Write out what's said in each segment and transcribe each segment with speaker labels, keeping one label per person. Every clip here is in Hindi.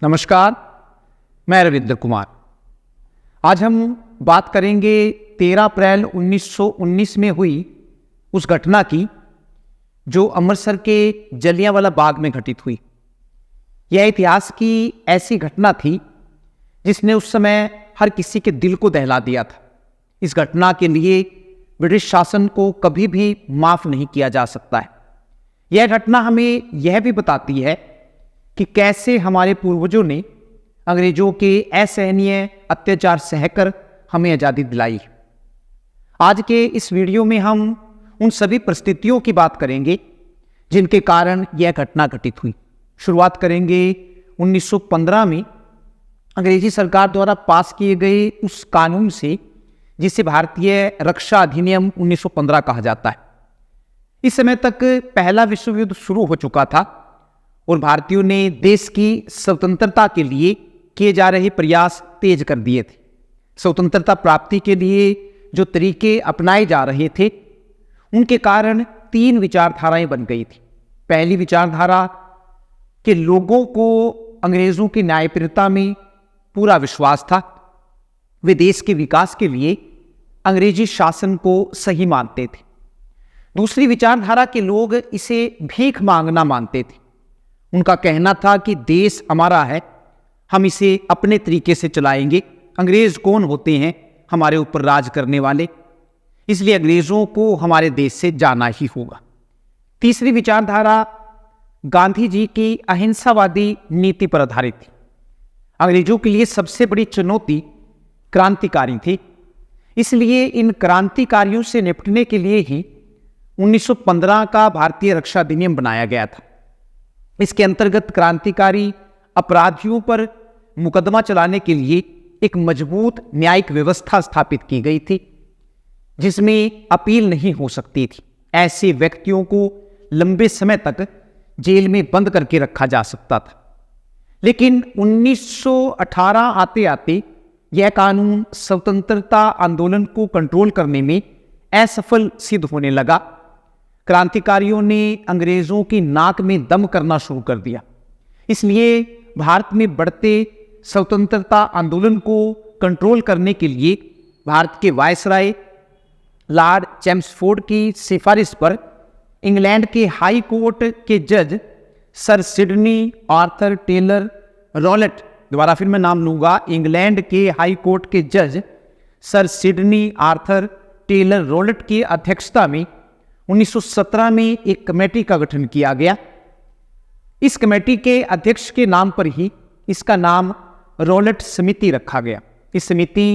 Speaker 1: नमस्कार, मैं रविंद्र कुमार। आज हम बात करेंगे 13 अप्रैल 1919 में हुई उस घटना की जो अमृतसर के जलियांवाला बाग में घटित हुई। यह इतिहास की ऐसी घटना थी जिसने उस समय हर किसी के दिल को दहला दिया था। इस घटना के लिए ब्रिटिश शासन को कभी भी माफ नहीं किया जा सकता है। यह घटना हमें यह भी बताती है कि कैसे हमारे पूर्वजों ने अंग्रेजों के असहनीय अत्याचार सहकर हमें आज़ादी दिलाई। आज के इस वीडियो में हम उन सभी परिस्थितियों की बात करेंगे जिनके कारण यह घटना घटित हुई। शुरुआत करेंगे 1915 में अंग्रेजी सरकार द्वारा पास किए गए उस कानून से जिसे भारतीय रक्षा अधिनियम 1915 कहा जाता है। इस समय तक पहला विश्व युद्ध शुरू हो चुका था और भारतीयों ने देश की स्वतंत्रता के लिए किए जा रहे प्रयास तेज कर दिए थे। स्वतंत्रता प्राप्ति के लिए जो तरीके अपनाए जा रहे थे उनके कारण 3 विचारधाराएं बन गई थी। पहली विचारधारा के लोगों को अंग्रेजों की न्यायप्रियता में पूरा विश्वास था। वे देश के विकास के लिए अंग्रेजी शासन को सही मानते थे। दूसरी विचारधारा के लोग इसे भीख मांगना मानते थे। उनका कहना था कि देश हमारा है, हम इसे अपने तरीके से चलाएंगे। अंग्रेज कौन होते हैं हमारे ऊपर राज करने वाले, इसलिए अंग्रेजों को हमारे देश से जाना ही होगा। तीसरी विचारधारा गांधी जी की अहिंसावादी नीति पर आधारित थी। अंग्रेजों के लिए सबसे बड़ी चुनौती क्रांतिकारी थी, इसलिए इन क्रांतिकारियों से निपटने के लिए ही 1915 का भारतीय रक्षा अधिनियम बनाया गया था। इसके अंतर्गत क्रांतिकारी अपराधियों पर मुकदमा चलाने के लिए एक मजबूत न्यायिक व्यवस्था स्थापित की गई थी जिसमें अपील नहीं हो सकती थी। ऐसे व्यक्तियों को लंबे समय तक जेल में बंद करके रखा जा सकता था। लेकिन 1918 आते आते यह कानून स्वतंत्रता आंदोलन को कंट्रोल करने में असफल सिद्ध होने लगा। क्रांतिकारियों ने अंग्रेजों की नाक में दम करना शुरू कर दिया। इसलिए भारत में बढ़ते स्वतंत्रता आंदोलन को कंट्रोल करने के लिए भारत के वायसराय लॉर्ड चैम्सफोर्ड की सिफारिश पर इंग्लैंड के हाई कोर्ट के जज sir Sidney Arthur Taylor Rowlatt, दोबारा फिर मैं नाम लूंगा, इंग्लैंड के हाई कोर्ट के जज sir Sidney Arthur Taylor Rowlatt की अध्यक्षता में 1917 में एक कमेटी का गठन किया गया। इस कमेटी के अध्यक्ष के नाम पर ही इसका नाम रॉलेट समिति रखा गया। इस समिति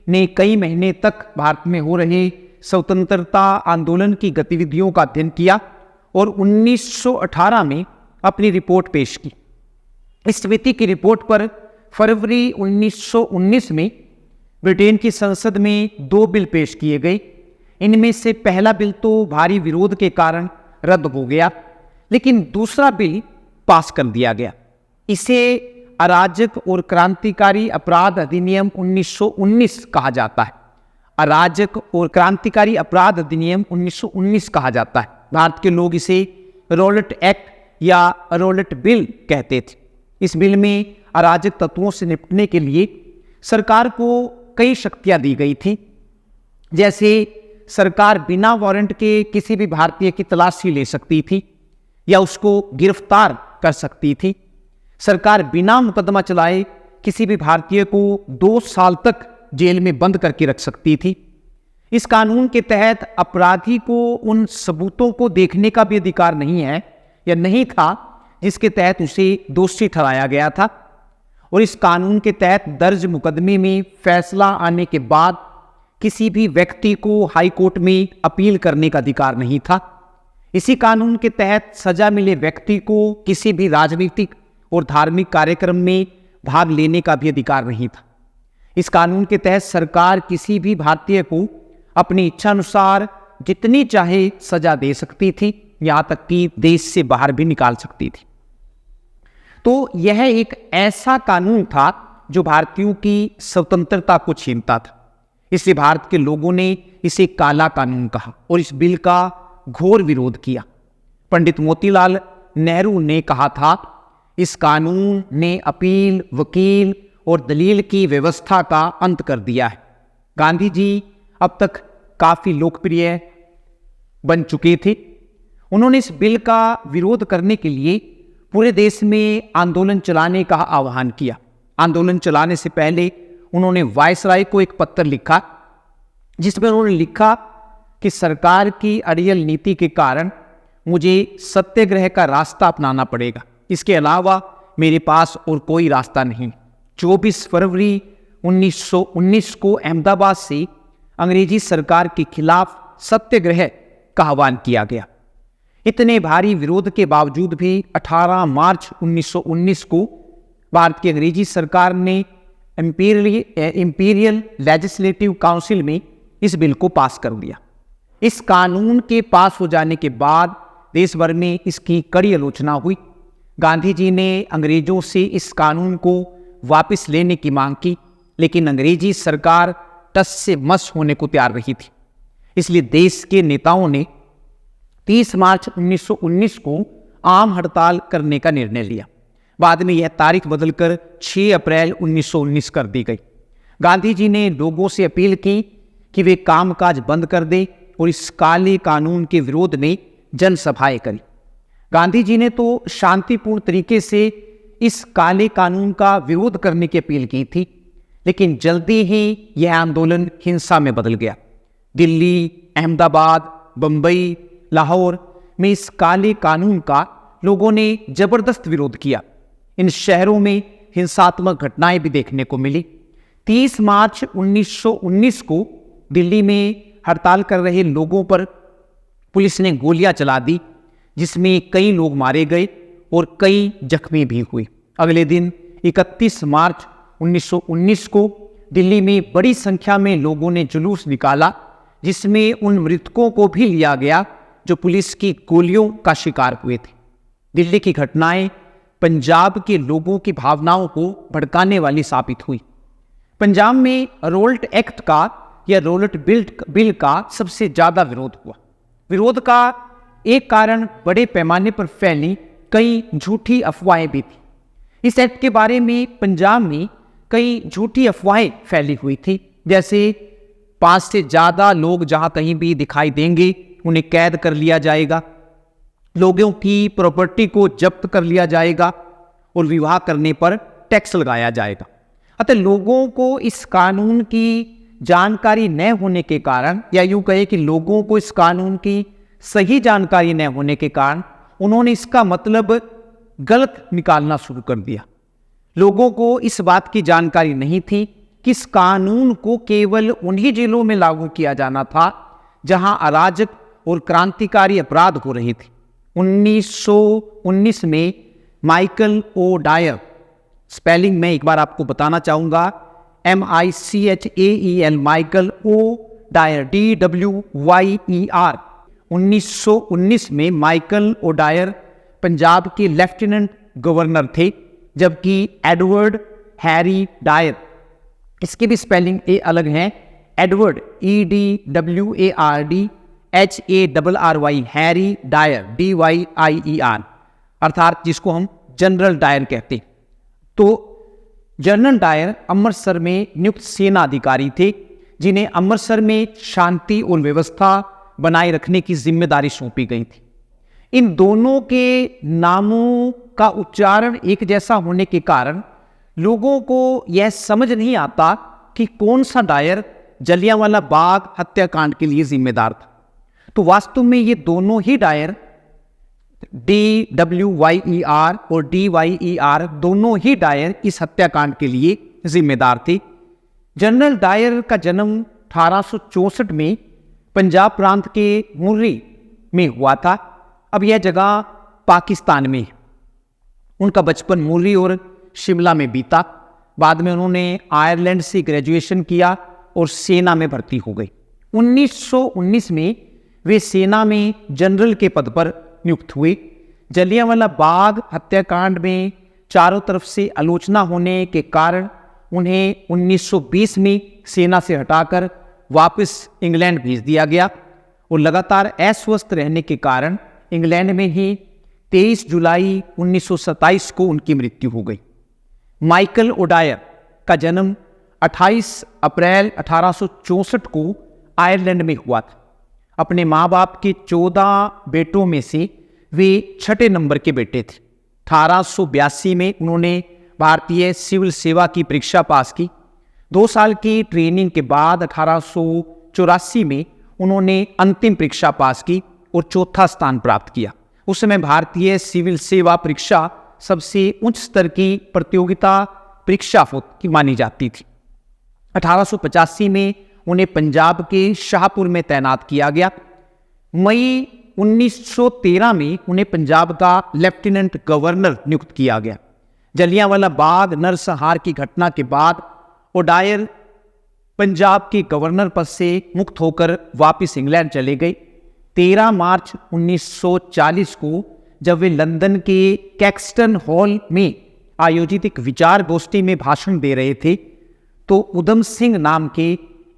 Speaker 1: ने कई महीने तक भारत में हो रहे स्वतंत्रता आंदोलन की गतिविधियों का अध्ययन किया और 1918 में अपनी रिपोर्ट पेश की। इस समिति की रिपोर्ट पर फरवरी 1919 में ब्रिटेन की संसद में 2 बिल पेश किए गए। इनमें से पहला बिल तो भारी विरोध के कारण रद्द हो गया, लेकिन दूसरा बिल पास कर दिया गया। इसे अराजक और क्रांतिकारी अपराध अधिनियम 1919 कहा जाता है। अराजक और क्रांतिकारी अपराध अधिनियम 1919 कहा जाता है। भारत के लोग इसे रॉलेट एक्ट या रॉलेट बिल कहते थे। इस बिल में अराजक तत्वों से निपटने के लिए सरकार को कई शक्तियां दी गई थी। जैसे सरकार बिना वारंट के किसी भी भारतीय की तलाशी ले सकती थी या उसको गिरफ्तार कर सकती थी। सरकार बिना मुकदमा चलाए किसी भी भारतीय को 2 साल तक जेल में बंद करके रख सकती थी। इस कानून के तहत अपराधी को उन सबूतों को देखने का भी अधिकार नहीं है या नहीं था जिसके तहत उसे दोषी ठहराया गया था। और इस कानून के तहत दर्ज मुकदमे में फैसला आने के बाद किसी भी व्यक्ति को हाई कोर्ट में अपील करने का अधिकार नहीं था। इसी कानून के तहत सजा मिले व्यक्ति को किसी भी राजनीतिक और धार्मिक कार्यक्रम में भाग लेने का भी अधिकार नहीं था। इस कानून के तहत सरकार किसी भी भारतीय को अपनी इच्छा अनुसार जितनी चाहे सजा दे सकती थी, यहाँ तक कि देश से बाहर भी निकाल सकती थी। तो यह एक ऐसा कानून था जो भारतीयों की स्वतंत्रता को छीनता था। इसलिए भारत के लोगों ने इसे काला कानून कहा और इस बिल का घोर विरोध किया। पंडित मोतीलाल नेहरू ने कहा था इस कानून ने अपील, वकील और दलील की व्यवस्था का अंत कर दिया है। गांधी जी अब तक काफी लोकप्रिय बन चुके थे। उन्होंने इस बिल का विरोध करने के लिए पूरे देश में आंदोलन चलाने का आह्वान किया। आंदोलन चलाने से पहले उन्होंने वायसराय को एक पत्र लिखा, जिसमें उन्होंने लिखा कि सरकार की अड़ियल नीति के कारण मुझे सत्याग्रह का रास्ता अपनाना पड़ेगा, इसके अलावा मेरे पास और कोई रास्ता नहीं। 24 फरवरी 1919 को अहमदाबाद से अंग्रेजी सरकार के खिलाफ सत्याग्रह का आह्वान किया गया। इतने भारी विरोध के बावजूद भी 18 मार्च 1919 को भारत की अंग्रेजी सरकार ने इंपीरियल लेजिस्लेटिव काउंसिल में इस बिल को पास कर दिया। इस कानून के पास हो जाने के बाद देश भर में इसकी कड़ी आलोचना हुई। गांधी जी ने अंग्रेजों से इस कानून को वापस लेने की मांग की, लेकिन अंग्रेजी सरकार टस से मस होने को तैयार रही थी। इसलिए देश के नेताओं ने 30 मार्च 1919 को आम हड़ताल करने का निर्णय लिया। बाद में यह तारीख बदलकर 6 अप्रैल 1919 कर दी गई। गांधी जी ने लोगों से अपील की कि वे कामकाज बंद कर दें और इस काले कानून के विरोध में जनसभाएं करी। गांधी जी ने तो शांतिपूर्ण तरीके से इस काले कानून का विरोध करने की अपील की थी, लेकिन जल्दी ही यह आंदोलन हिंसा में बदल गया। दिल्ली, अहमदाबाद, बंबई, लाहौर में इस काले कानून का लोगों ने जबरदस्त विरोध किया। इन शहरों में हिंसात्मक घटनाएं भी देखने को मिली। 30 मार्च 1919 को दिल्ली में हड़ताल कर रहे लोगों पर पुलिस ने गोलियां चला दी, जिसमें कई लोग मारे गए और कई जख्मी भी हुए। अगले दिन 31 मार्च 1919 को दिल्ली में बड़ी संख्या में लोगों ने जुलूस निकाला, जिसमें उन मृतकों को भी लिया गया जो पुलिस की गोलियों का शिकार हुए थे। दिल्ली की घटनाएं पंजाब के लोगों की भावनाओं को भड़काने वाली साबित हुई। पंजाब में रोल्ट एक्ट का या रोल्ट बिल का सबसे ज्यादा विरोध हुआ। विरोध का एक कारण बड़े पैमाने पर फैली कई झूठी अफवाहें भी थी। इस एक्ट के बारे में पंजाब में कई झूठी अफवाहें फैली हुई थी, जैसे 5 से ज्यादा लोग जहां कहीं भी दिखाई देंगे उन्हें कैद कर लिया जाएगा, लोगों की प्रॉपर्टी को जब्त कर लिया जाएगा और विवाह करने पर टैक्स लगाया जाएगा। अतः लोगों को इस कानून की जानकारी न होने के कारण, या यूं कहे कि लोगों को इस कानून की सही जानकारी न होने के कारण उन्होंने इसका मतलब गलत निकालना शुरू कर दिया। लोगों को इस बात की जानकारी नहीं थी कि इस कानून को केवल उन्हीं जिलों में लागू किया जाना था जहां अराजक और क्रांतिकारी अपराध हो रहे थे। 1919 में माइकल ओ डायर, स्पेलिंग में एक बार आपको बताना चाहूंगा, MICHAEL, Michael O'Dwyer, DWYER। 1919 में माइकल ओ डायर पंजाब के लेफ्टिनेंट गवर्नर थे, जबकि एडवर्ड हैरी डायर, इसकी भी स्पेलिंग ए अलग है, Edward EDWARD HARRY, Harry Dyer DYIER, अर्थात जिसको हम जनरल डायर कहते। तो जनरल डायर अमृतसर में नियुक्त सेना अधिकारी थे, जिन्हें अमृतसर में शांति और व्यवस्था बनाए रखने की जिम्मेदारी सौंपी गई थी। इन दोनों के नामों का उच्चारण एक जैसा होने के कारण लोगों को यह समझ नहीं आता कि कौन सा डायर जलियांवाला बाग हत्याकांड के लिए जिम्मेदार था। तो वास्तव में ये दोनों ही डायर, DWYER और DYER, दोनों ही डायर इस हत्याकांड के लिए जिम्मेदार थे। जनरल डायर का जन्म 1864 में पंजाब प्रांत के मुर्री में हुआ था। अब यह जगह पाकिस्तान में है। उनका बचपन मुर्री और शिमला में बीता। बाद में उन्होंने आयरलैंड से ग्रेजुएशन किया और सेना में भर्ती हो गई। 1919 में वे सेना में जनरल के पद पर नियुक्त हुए। जलियांवाला बाग हत्याकांड में चारों तरफ से आलोचना होने के कारण उन्हें 1920 में सेना से हटाकर वापस इंग्लैंड भेज दिया गया और लगातार अस्वस्थ रहने के कारण इंग्लैंड में ही 23 जुलाई 1927 को उनकी मृत्यु हो गई। माइकल ओडायर का जन्म 28 अप्रैल 1864 को आयरलैंड में हुआ था। अपने माँ बाप के 14 बेटों में से वे छठे नंबर के बेटे थे। 1882 में उन्होंने भारतीय सिविल सेवा की परीक्षा पास की। 2 साल की ट्रेनिंग के बाद 1884 में उन्होंने अंतिम परीक्षा पास की और चौथा स्थान प्राप्त किया। उस समय भारतीय सिविल सेवा परीक्षा सबसे उच्च स्तर की प्रतियोगिता परीक्षा की मानी जाती थी। 1885 में उन्हें पंजाब के शाहपुर में तैनात किया गया। मई 1913 में उन्हें पंजाब का लेफ्टिनेंट गवर्नर नियुक्त किया गया। जलियांवाला बाग नरसंहार की घटना के बाद ओडायर पंजाब के गवर्नर पद से मुक्त होकर वापस इंग्लैंड चले गए। 13 मार्च 1940 को जब वे लंदन के कैक्सटन हॉल में आयोजित एक विचार गोष्ठी में भाषण दे रहे थे तो उधम सिंह नाम के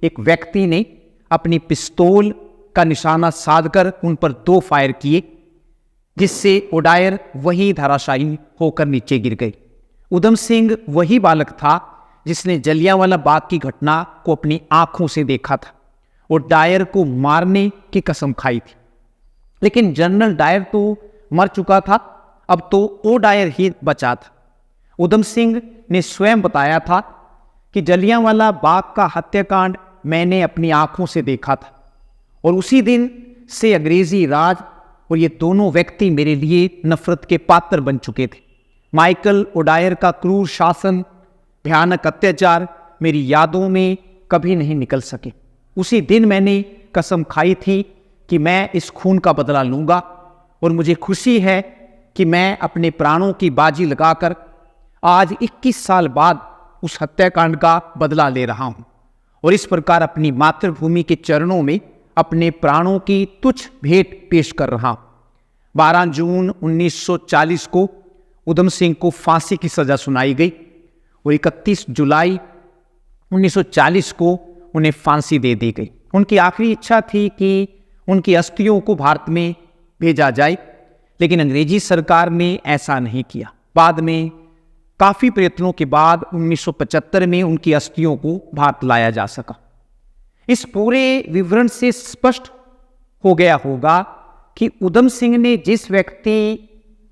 Speaker 1: एक व्यक्ति ने अपनी पिस्तौल का निशाना साधकर उन पर 2 फायर किए, जिससे ओडायर वही धराशायी होकर नीचे गिर गए। उधम सिंह वही बालक था जिसने जलियांवाला बाग की घटना को अपनी आंखों से देखा था और डायर को मारने की कसम खाई थी। लेकिन जनरल डायर तो मर चुका था, अब तो ओ डायर ही बचा था। उधम सिंह ने स्वयं बताया था कि जलियांवाला बाग का हत्याकांड मैंने अपनी आंखों से देखा था और उसी दिन से अंग्रेजी राज और ये दोनों व्यक्ति मेरे लिए नफरत के पात्र बन चुके थे। माइकल ओडायर का क्रूर शासन, भयानक अत्याचार मेरी यादों में कभी नहीं निकल सके। उसी दिन मैंने कसम खाई थी कि मैं इस खून का बदला लूंगा और मुझे खुशी है कि मैं अपने प्राणों की बाजी लगाकर आज 21 साल बाद उस हत्याकांड का बदला ले रहा हूं और इस प्रकार अपनी मातृभूमि के चरणों में अपने प्राणों की तुच्छ भेंट पेश कर रहा हूं। 12 जून 1940 को उधम सिंह को फांसी की सजा सुनाई गई और 31 जुलाई 1940 को उन्हें फांसी दे दी गई। उनकी आखिरी इच्छा थी कि उनकी अस्थियों को भारत में भेजा जाए, लेकिन अंग्रेजी सरकार ने ऐसा नहीं किया। बाद में काफी प्रयत्नों के बाद 1975 में उनकी अस्थियों को भारत लाया जा सका। इस पूरे विवरण से स्पष्ट हो गया होगा कि उधम सिंह ने जिस व्यक्ति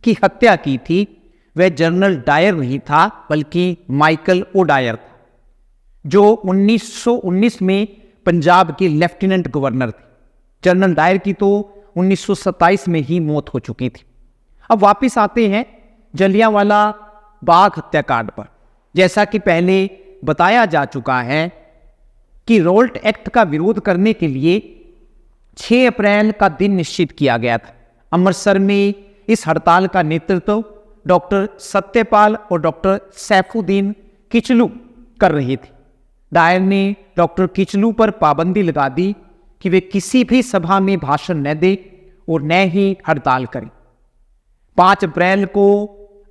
Speaker 1: की हत्या की थी वह जनरल डायर नहीं था, बल्कि माइकल ओडायर था, जो 1919 में पंजाब के लेफ्टिनेंट गवर्नर थे। जनरल डायर की तो 1927 में ही मौत हो चुकी थी। अब वापस आते हैं जलियांवाला बाग हत्याकांड पर। जैसा कि पहले बताया जा चुका है कि रोल्ट एक्ट का विरोध करने के लिए 6 अप्रैल का दिन निश्चित किया गया था। अमृतसर में इस हड़ताल का नेतृत्व डॉक्टर सत्यपाल और डॉक्टर सैफुद्दीन किचलू कर रहे थे। डायर ने डॉक्टर किचलू पर पाबंदी लगा दी कि वे किसी भी सभा में भाषण न दें और न ही हड़ताल करें। 5 अप्रैल को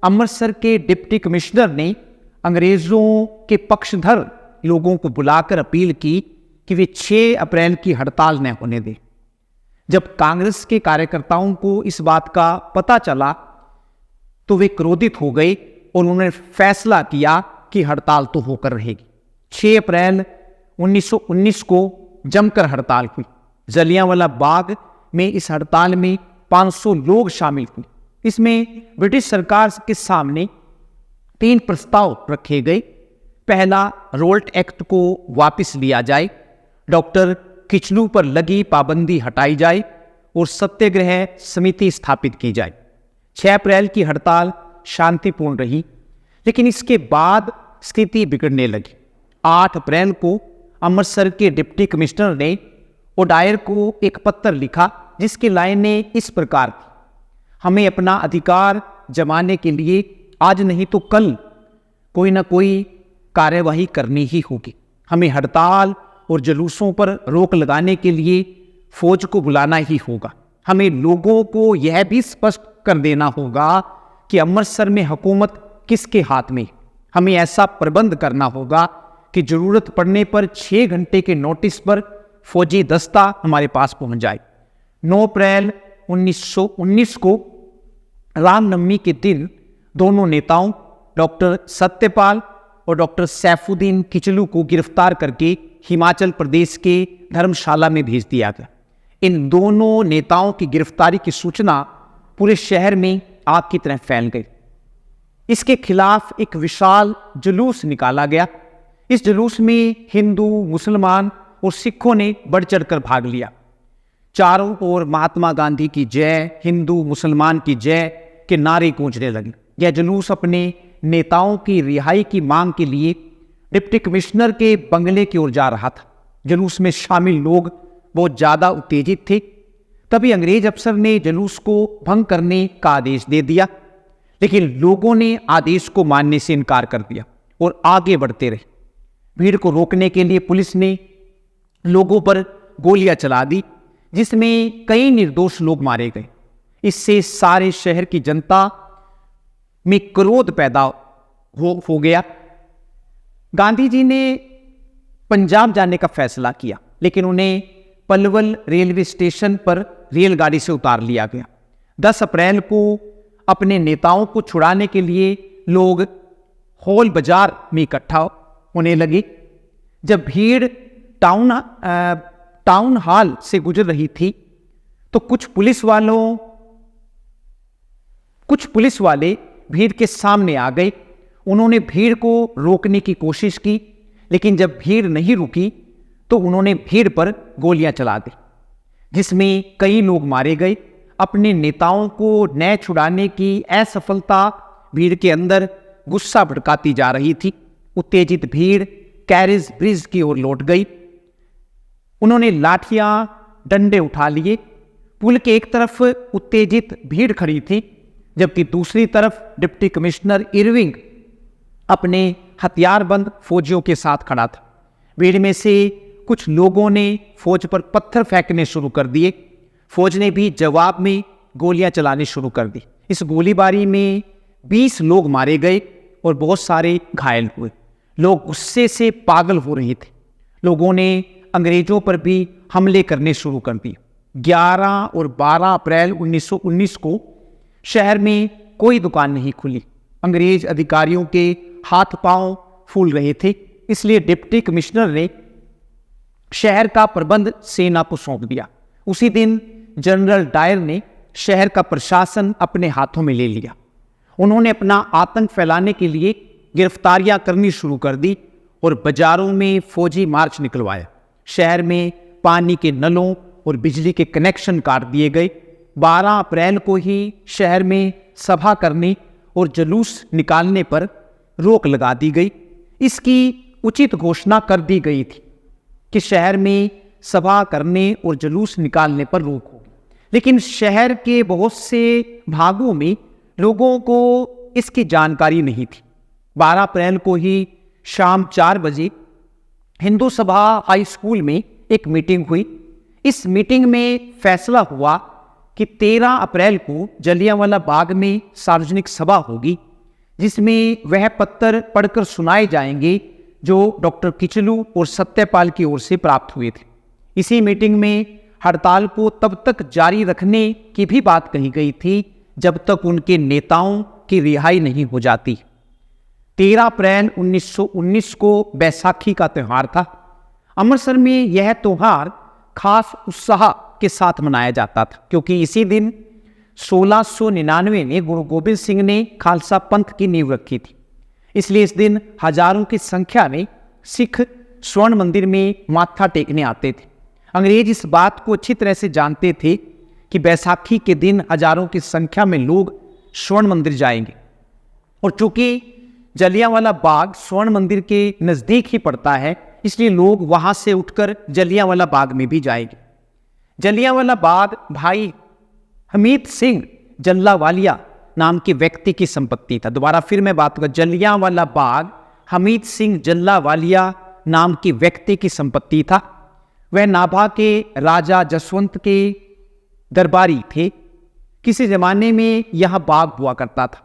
Speaker 1: अमृतसर के डिप्टी कमिश्नर ने अंग्रेजों के पक्षधर लोगों को बुलाकर अपील की कि वे 6 अप्रैल की हड़ताल न होने दें। जब कांग्रेस के कार्यकर्ताओं को इस बात का पता चला तो वे क्रोधित हो गए और उन्होंने फैसला किया कि हड़ताल तो होकर रहेगी। 6 अप्रैल 1919 को जमकर हड़ताल हुई। जलियांवाला बाग में इस हड़ताल में 500 लोग शामिल हुए। इसमें ब्रिटिश सरकार के सामने 3 प्रस्ताव रखे गए। पहला, रोल्ट एक्ट को वापस लिया जाए, डॉक्टर किचलू पर लगी पाबंदी हटाई जाए और सत्याग्रह समिति स्थापित की जाए। 6 अप्रैल की हड़ताल शांतिपूर्ण रही, लेकिन इसके बाद स्थिति बिगड़ने लगी। 8 अप्रैल को अमृतसर के डिप्टी कमिश्नर ने ओडायर को एक पत्र लिखा जिसकी लाइनें इस प्रकार थी: हमें अपना अधिकार जमाने के लिए आज नहीं तो कल कोई ना कोई कार्यवाही करनी ही होगी। हमें हड़ताल और जुलूसों पर रोक लगाने के लिए फौज को बुलाना ही होगा। हमें लोगों को यह भी स्पष्ट कर देना होगा कि अमृतसर में हुकूमत किसके हाथ में। हमें ऐसा प्रबंध करना होगा कि जरूरत पड़ने पर 6 घंटे के नोटिस पर फौजी दस्ता हमारे पास पहुंच जाए। 9 अप्रैल 1919 को रामनवमी के दिन दोनों नेताओं डॉक्टर सत्यपाल और डॉक्टर सैफुद्दीन किचलू को गिरफ्तार करके हिमाचल प्रदेश के धर्मशाला में भेज दिया गया। इन दोनों नेताओं की गिरफ्तारी की सूचना पूरे शहर में आग की तरह फैल गई। इसके खिलाफ एक विशाल जुलूस निकाला गया। इस जुलूस में हिंदू, मुसलमान और सिखों ने बढ़ चढ़कर भाग लिया। चारों ओर महात्मा गांधी की जय, हिंदू मुसलमान की जय के नारे गूंजने लगे। यह जुलूस अपने नेताओं की रिहाई की मांग के लिए डिप्टी कमिश्नर के बंगले की ओर जा रहा था। जुलूस में शामिल लोग बहुत ज्यादा उत्तेजित थे। तभी अंग्रेज अफसर ने जुलूस को भंग करने का आदेश दे दिया, लेकिन लोगों ने आदेश को मानने से इनकार कर दिया और आगे बढ़ते रहे। भीड़ को रोकने के लिए पुलिस ने लोगों पर गोलियां चला दी, जिसमें कई निर्दोष लोग मारे गए। इससे सारे शहर की जनता में क्रोध पैदा हो गया। गांधी जी ने पंजाब जाने का फैसला किया, लेकिन उन्हें पलवल रेलवे स्टेशन पर रेलगाड़ी से उतार लिया गया। 10 अप्रैल को अपने नेताओं को छुड़ाने के लिए लोग हॉल बाजार में इकट्ठा होने लगे। जब भीड़ टाउन हॉल से गुजर रही थी तो कुछ पुलिस वाले भीड़ के सामने आ गए। उन्होंने भीड़ को रोकने की कोशिश की, लेकिन जब भीड़ नहीं रुकी तो उन्होंने भीड़ पर गोलियां चला दी, जिसमें कई लोग मारे गए। अपने नेताओं को न छुड़ाने की असफलता भीड़ के अंदर गुस्सा भड़काती जा रही थी। उत्तेजित भीड़ कैरिज ब्रिज की ओर लौट गई। उन्होंने लाठियां, डंडे उठा लिए। पुल के एक तरफ उत्तेजित भीड़ खड़ी थी, जबकि दूसरी तरफ डिप्टी कमिश्नर इरविंग अपने हथियारबंद फौजियों के साथ खड़ा था। भीड़ में से कुछ लोगों ने फौज पर पत्थर फेंकने शुरू कर दिए। फौज ने भी जवाब में गोलियां चलानी शुरू कर दी। इस गोलीबारी में 20 लोग मारे गए और बहुत सारे घायल हुए। लोग गुस्से से पागल हो रहे थे। लोगों ने अंग्रेजों पर भी हमले करने शुरू कर दिए। 11 और 12 अप्रैल 1919 को शहर में कोई दुकान नहीं खुली। अंग्रेज अधिकारियों के हाथ पांव फूल रहे थे, इसलिए डिप्टी कमिश्नर ने शहर का प्रबंध सेना को सौंप दिया। उसी दिन जनरल डायर ने शहर का प्रशासन अपने हाथों में ले लिया। उन्होंने अपना आतंक फैलाने के लिए गिरफ्तारियां करनी शुरू कर दी और बाजारों में फौजी मार्च निकलवाया। शहर में पानी के नलों और बिजली के कनेक्शन काट दिए गए। 12 अप्रैल को ही शहर में सभा करने और जुलूस निकालने पर रोक लगा दी गई। इसकी उचित घोषणा कर दी गई थी कि शहर में सभा करने और जुलूस निकालने पर रोक होगी, लेकिन शहर के बहुत से भागों में लोगों को इसकी जानकारी नहीं थी। 12 अप्रैल को ही शाम 4 बजे हिंदू सभा हाई स्कूल में एक मीटिंग हुई। इस मीटिंग में फैसला हुआ कि 13 अप्रैल को जलियांवाला बाग में सार्वजनिक सभा होगी, जिसमें वह पत्र पढ़कर सुनाए जाएंगे जो डॉक्टर किचलू और सत्यपाल की ओर से प्राप्त हुए थे। इसी मीटिंग में हड़ताल को तब तक जारी रखने की भी बात कही गई थी जब तक उनके नेताओं की रिहाई नहीं हो जाती। 13 अप्रैल 1919 को बैसाखी का त्यौहार था। अमृतसर में यह त्यौहार खास उत्साह के साथ मनाया जाता था, क्योंकि इसी दिन 1699 में गुरु गोबिंद सिंह ने खालसा पंथ की नींव रखी थी। इसलिए इस दिन हजारों की संख्या में सिख स्वर्ण मंदिर में माथा टेकने आते थे। अंग्रेज इस बात को अच्छी तरह से जानते थे कि बैसाखी के दिन हजारों की संख्या में लोग स्वर्ण मंदिर जाएंगे, और चूंकि जलियांवाला बाग स्वर्ण मंदिर के नजदीक ही पड़ता है, इसलिए लोग वहां से उठकर जलियांवाला बाग में भी जाएंगे। जलियांवाला बाग भाई हमीद सिंह जल्लावालिया नाम के व्यक्ति की संपत्ति था। दोबारा फिर मैं बात करूं, जलियांवाला बाग हमीद सिंह जल्लावालिया नाम के व्यक्ति की संपत्ति था। वह नाभा के राजा जसवंत के दरबारी थे। किसी जमाने में यह बाग हुआ करता था,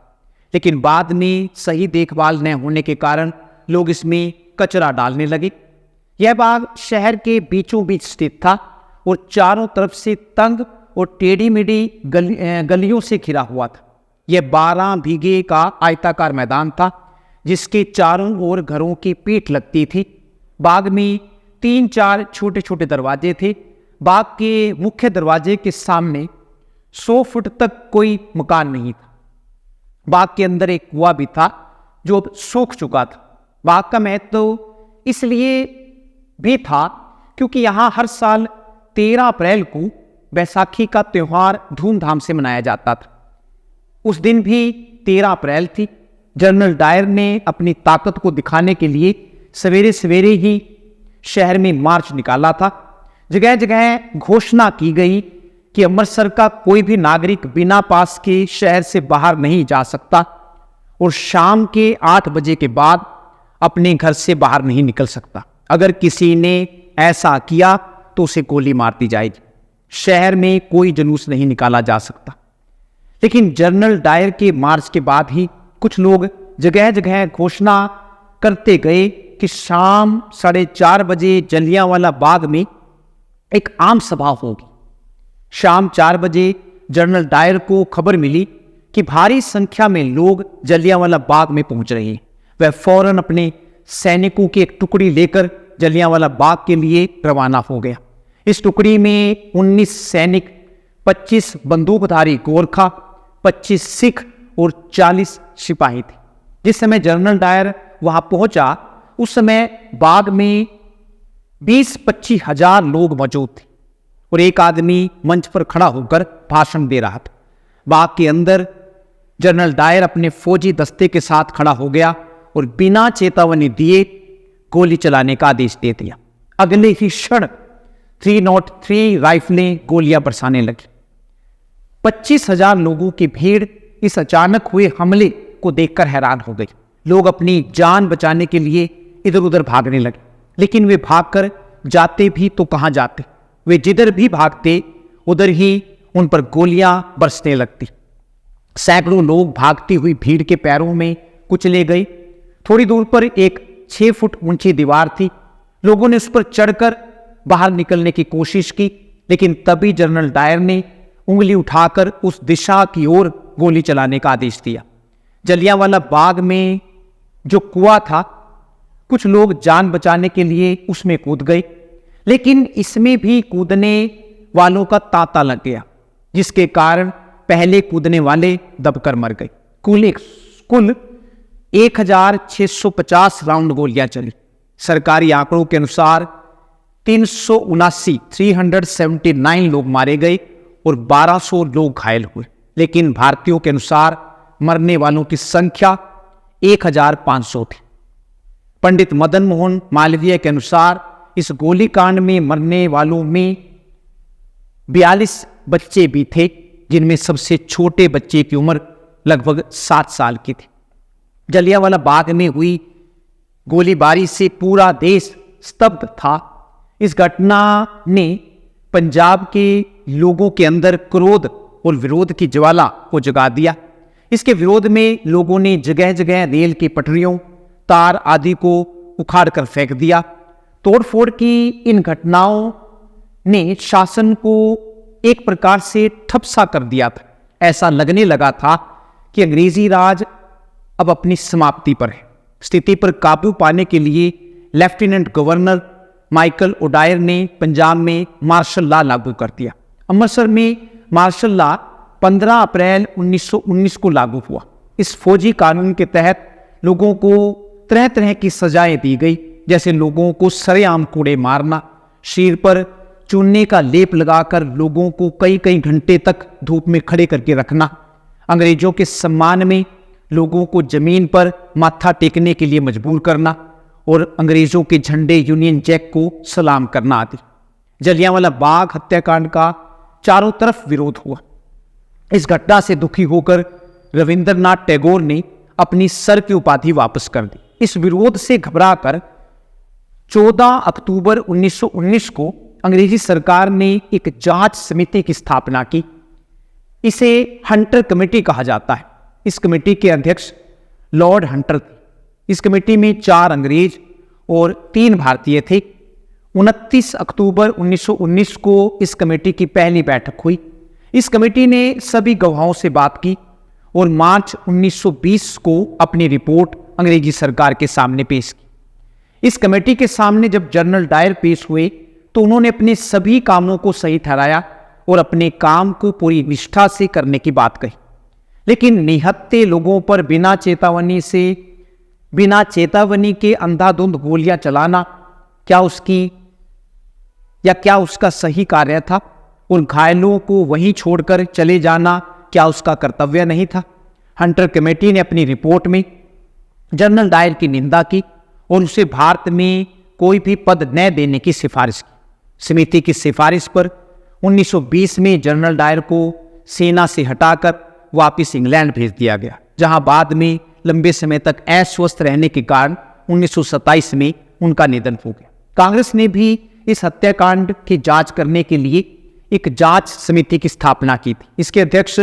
Speaker 1: लेकिन बाद में सही देखभाल न होने के कारण लोग इसमें कचरा डालने लगे। यह बाग शहर के बीचों बीच स्थित था और चारों तरफ से तंग और टेढ़ी मेढ़ी गलियों से घिरा हुआ था। यह 12 बीघे का आयताकार मैदान था जिसके चारों ओर घरों की पीठ लगती थी। बाग में 3-4 छोटे छोटे दरवाजे थे। बाग के मुख्य दरवाजे के सामने 100 फुट तक कोई मकान नहीं था। बाग के अंदर एक कुआं भी था जो अब सूख चुका था। बाग का महत्व इसलिए भी था क्योंकि यहाँ हर साल 13 अप्रैल को बैसाखी का त्यौहार धूमधाम से मनाया जाता था। उस दिन भी 13 अप्रैल थी। जनरल डायर ने अपनी ताकत को दिखाने के लिए सवेरे सवेरे ही शहर में मार्च निकाला था। जगह जगह घोषणा की गई कि अमृतसर का कोई भी नागरिक बिना पास के शहर से बाहर नहीं जा सकता और शाम के 8 बजे के बाद अपने घर से बाहर नहीं निकल सकता। अगर किसी ने ऐसा किया तो उसे गोली मार दी जाएगी। शहर में कोई जुलूस नहीं निकाला जा सकता। लेकिन जनरल डायर के मार्च के बाद ही कुछ लोग जगह जगह घोषणा करते गए कि शाम 4:30 बजे जलियांवाला बाग में एक आम सभा होगी। शाम 4 बजे जनरल डायर को खबर मिली कि भारी संख्या में लोग जलियांवाला बाग में पहुंच रहे हैं। वह फौरन अपने सैनिकों की एक टुकड़ी लेकर जलियांवाला बाग के लिए रवाना हो गया। इस टुकड़ी में 19 सैनिक, 25 बंदूकधारी गोरखा, 25 सिख और 40 सिपाही थे। जिस समय जनरल डायर वहां पहुंचा उस समय बाग में 20-25 हजार लोग मौजूद थे और एक आदमी मंच पर खड़ा होकर भाषण दे रहा था। बाग के अंदर जनरल डायर अपने फौजी दस्ते के साथ खड़ा हो गया और बिना चेतावनी दिए गोली चलाने का आदेश दे दिया। अगले ही क्षण 303 राइफलें गोलियां बरसाने लगी। 25,000 लोगों की भीड़ इस अचानक हुए हमले को देखकर हैरान हो गई। लोग अपनी जान बचाने के लिए इधर उधर भागने लगे, लेकिन वे भागकर जाते भी तो कहां जाते। वे जिधर भी भागते उधर ही उन पर गोलियां बरसने लगती। सैकड़ों लोग भागती हुई भीड़ के पैरों में कुचले गए। थोड़ी दूर पर एक 6 फुट ऊंची दीवार थी। लोगों ने उस पर चढ़कर बाहर निकलने की कोशिश की, लेकिन तभी जनरल डायर ने उंगली उठाकर उस दिशा की ओर गोली चलाने का आदेश दिया। जलियांवाला बाग में जो कुआं था, कुछ लोग जान बचाने के लिए उसमें कूद गए, लेकिन इसमें भी कूदने वालों का तांता लग गया, जिसके कारण पहले कूदने वाले दबकर मर गए। कुल 1650 राउंड गोलियां चली। सरकारी आंकड़ों के अनुसार 379 लोग मारे गए और 1200 लोग घायल हुए, लेकिन भारतीयों के अनुसार मरने वालों की संख्या 1500 थी। पंडित मदन मोहन मालवीय के अनुसार इस गोलीकांड में मरने वालों में 42 बच्चे भी थे, जिनमें सबसे छोटे बच्चे की उम्र लगभग 7 साल की थी। जलियांवाला बाग में हुई गोलीबारी से पूरा देश स्तब्ध था। इस घटना ने पंजाब के लोगों के अंदर क्रोध और विरोध की ज्वाला को जगा दिया। इसके विरोध में लोगों ने जगह जगह रेल की पटरियों, तार आदि को उखाड़ कर फेंक दिया। तोड़फोड़ की इन घटनाओं ने शासन को एक प्रकार से ठप्सा कर दिया था। ऐसा लगने लगा था कि अंग्रेजी राज अब अपनी समाप्ति पर है। स्थिति पर काबू पाने के लिए लेफ्टिनेंट गवर्नर माइकल ओडायर ने पंजाब में मार्शल लॉ लागू कर दिया। अमृतसर में मार्शल लॉ 15 अप्रैल 1919 को लागू हुआ। इस फौजी कानून के तहत लोगों को तरह तरह की सजाएं दी गई, जैसे लोगों को सरेआम कूड़े मारना, शरीर पर चूने का लेप लगाकर लोगों को कई कई घंटे तक धूप में खड़े करके रखना, अंग्रेजों के सम्मान में लोगों को जमीन पर माथा टेकने के लिए मजबूर करना और अंग्रेजों के झंडे यूनियन जैक को सलाम करना आदि। जलियांवाला बाग हत्याकांड का चारों तरफ विरोध हुआ। इस घटना से दुखी होकर रविंद्रनाथ टैगोर ने अपनी सर की उपाधि वापस कर दी। इस विरोध से घबराकर 14 अक्टूबर 1919 को अंग्रेजी सरकार ने एक जांच समिति की स्थापना की। इसे हंटर कमेटी कहा जाता है। इस कमेटी के अध्यक्ष लॉर्ड हंटर थे। इस कमेटी में 4 अंग्रेज और 3 भारतीय थे। 29 अक्टूबर 1919 को इस कमेटी की पहली बैठक हुई। इस कमेटी ने सभी गवाहों से बात की और मार्च 1920 को अपनी रिपोर्ट अंग्रेजी सरकार के सामने पेश की। इस कमेटी के सामने जब जनरल डायर पेश हुए तो उन्होंने अपने सभी कामों को सही ठहराया और अपने काम को पूरी निष्ठा से करने की बात कही, लेकिन निहत्थे लोगों पर बिना चेतावनी के अंधाधुंध गोलियां चलाना क्या उसका सही कार्य था? उन घायलों को वहीं छोड़कर चले जाना क्या उसका कर्तव्य नहीं था? हंटर कमेटी ने अपनी रिपोर्ट में जनरल डायर की निंदा की और उसे भारत में कोई भी पद न देने की सिफारिश की। समिति की सिफारिश पर 1920 में जनरल डायर को सेना से हटाकर वापस इंग्लैंड भेज दिया गया, जहां बाद में लंबे समय तक अस्वस्थ रहने के कारण 1927 में उनका निधन हो गया। कांग्रेस ने भी इस हत्याकांड की जांच करने के लिए एक जांच समिति की स्थापना की थी। इसके अध्यक्ष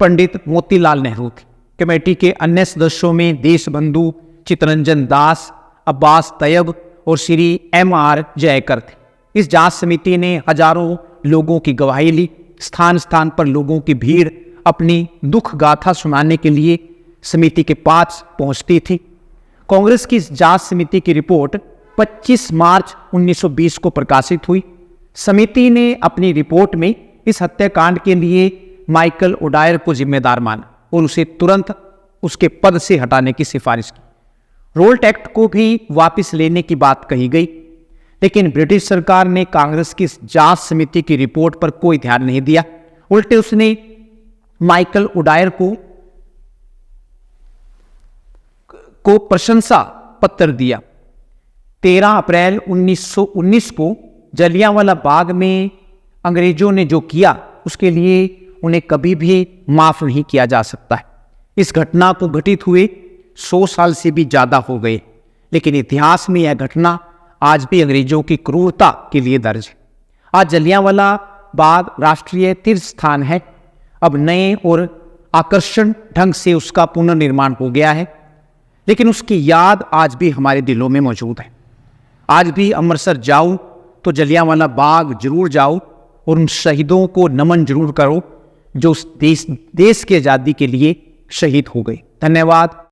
Speaker 1: पंडित मोतीलाल नेहरू थे। कमेटी के अन्य सदस्यों में देशबंधु चित्तरंजन दास, अब्बास तैयब और श्री M.R. जयकर थे। इस जांच समिति ने हजारों लोगों की गवाही ली। स्थान स्थान पर लोगों की भीड़ अपनी दुख गाथा सुनाने के लिए समिति के पास पहुंचती थी। कांग्रेस की इस जांच समिति की रिपोर्ट 25 मार्च 1920 को प्रकाशित हुई। समिति ने अपनी रिपोर्ट में इस हत्याकांड के लिए माइकल ओडायर को जिम्मेदार माना और उसे तुरंत उसके पद से हटाने की सिफारिश की। रोल्ट एक्ट को भी वापस लेने की बात कही गई, लेकिन ब्रिटिश सरकार ने कांग्रेस की जांच समिति की रिपोर्ट पर कोई ध्यान नहीं दिया। उल्टे उसने माइकल ओडायर को प्रशंसा पत्र दिया। 13 अप्रैल 1919 को जलियांवाला बाग में अंग्रेजों ने जो किया उसके लिए उन्हें कभी भी माफ नहीं किया जा सकता है। इस घटना को घटित हुए 100 साल से भी ज्यादा हो गए, लेकिन इतिहास में यह घटना आज भी अंग्रेजों की क्रूरता के लिए दर्ज है। आज जलियांवाला बाग राष्ट्रीय तीर्थ स्थान है। अब नए और आकर्षण ढंग से उसका पुनर्निर्माण हो गया है, लेकिन उसकी याद आज भी हमारे दिलों में मौजूद है। आज भी अमृतसर जाओ तो जलियांवाला बाग जरूर जाओ और उन शहीदों को नमन जरूर करो जो देश की आज़ादी के लिए शहीद हो गए। धन्यवाद।